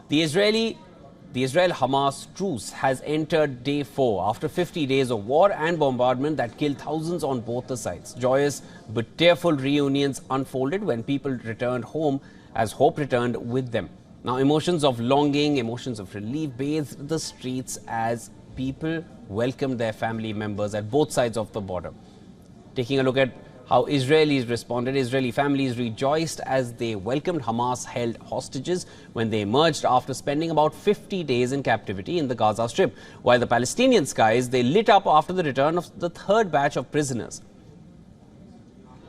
The Israel-Hamas truce has entered day 4 after 50 days of war and bombardment that killed thousands on both the sides. Joyous but tearful reunions unfolded when people returned home as hope returned with them. Now, emotions of longing, emotions of relief bathed the streets as people welcomed their family members at both sides of the border. Taking a look at how Israelis responded, Israeli families rejoiced as they welcomed Hamas-held hostages when they emerged after spending about 50 days in captivity in the Gaza Strip, while the Palestinian skies, they lit up after the return of the third batch of prisoners.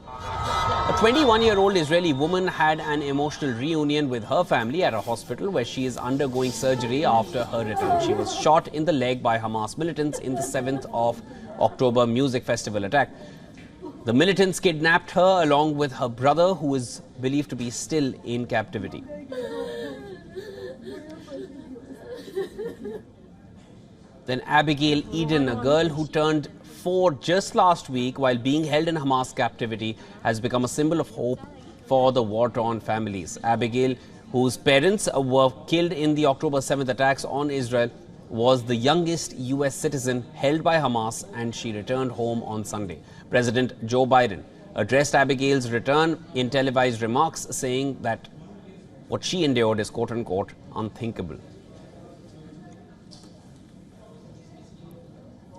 A 21-year-old Israeli woman had an emotional reunion with her family at a hospital where she is undergoing surgery after her return. She was shot in the leg by Hamas militants in the 7th of October music festival attack. The militants kidnapped her along with her brother, who is believed to be still in captivity. Then Abigail Eden, a girl who turned 4 just last week while being held in Hamas captivity, has become a symbol of hope for the war-torn families. Abigail, whose parents were killed in the October 7th attacks on Israel, was the youngest U.S. citizen held by Hamas, and she returned home on Sunday. President Joe Biden addressed Abigail's return in televised remarks, saying that what she endured is quote-unquote unthinkable.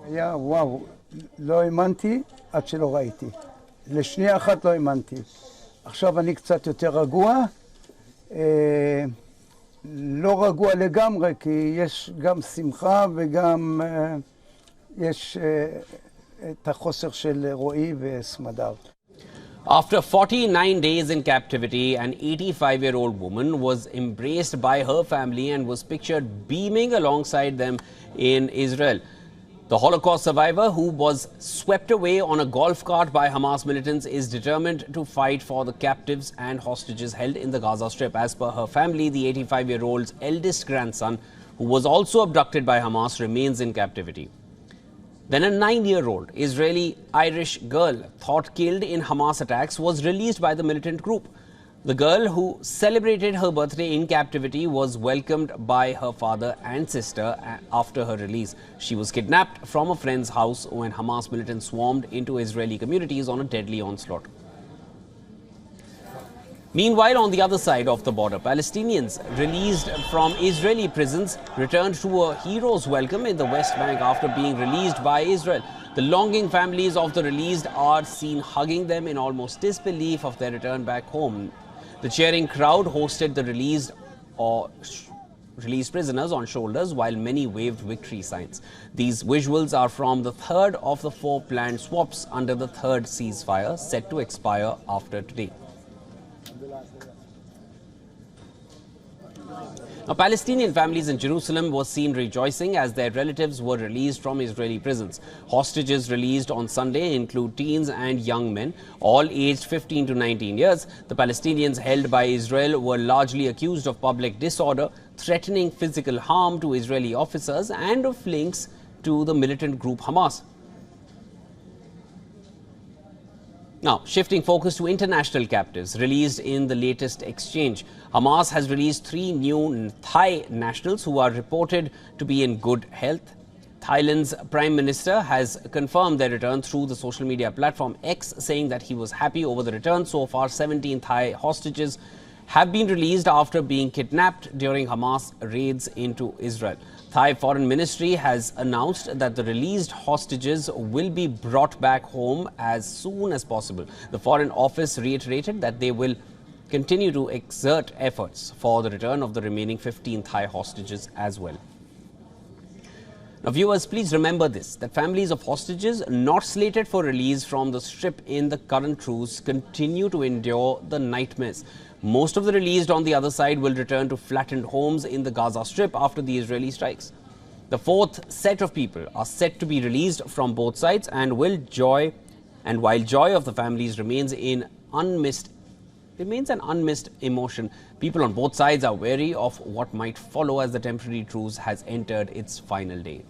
היה וואו, לא האמנתי עד שלא ראיתי. לשנייה אחת לא האמנתי. עכשיו אני קצת יותר רגוע. לא רגוע לגמרי, כי יש גם שמחה וגם יש את החוסר של רועי וסמדר. After 49 days in captivity, an 85-year-old woman was embraced by her family and was pictured beaming alongside them in Israel. The Holocaust survivor, who was swept away on a golf cart by Hamas militants, is determined to fight for the captives and hostages held in the Gaza Strip. As per her family, the 85-year-old's eldest grandson, who was also abducted by Hamas, remains in captivity. Then a 9-year-old Israeli-Irish girl thought killed in Hamas attacks was released by the militant group. The girl, who celebrated her birthday in captivity, was welcomed by her father and sister after her release. She was kidnapped from a friend's house when Hamas militants swarmed into Israeli communities on a deadly onslaught. Meanwhile, on the other side of the border, Palestinians released from Israeli prisons returned to a hero's welcome in the West Bank after being released by Israel. The longing families of the released are seen hugging them in almost disbelief of their return back home. The cheering crowd hosted the released prisoners on shoulders while many waved victory signs. These visuals are from the third of the 4 planned swaps under the third ceasefire, set to expire after today. Now, Palestinian families in Jerusalem were seen rejoicing as their relatives were released from Israeli prisons. Hostages released on Sunday include teens and young men, all aged 15 to 19 years. The Palestinians held by Israel were largely accused of public disorder, threatening physical harm to Israeli officers, and of links to the militant group Hamas. Now, shifting focus to international captives released in the latest exchange. Hamas has released 3 new Thai nationals who are reported to be in good health. Thailand's Prime Minister has confirmed their return through the social media platform X, saying that he was happy over the return. So far, 17 Thai hostages have been released after being kidnapped during Hamas raids into Israel. Thai Foreign Ministry has announced that the released hostages will be brought back home as soon as possible. The Foreign Office reiterated that they will continue to exert efforts for the return of the remaining 15 Thai hostages as well. Now, viewers, please remember this, that families of hostages not slated for release from the Strip in the current truce continue to endure the nightmares. Most of the released on the other side will return to flattened homes in the Gaza Strip after the Israeli strikes. The 4th set of people are set to be released from both sides, and while joy of the families remains an unmissed emotion, people on both sides are wary of what might follow as the temporary truce has entered its final day.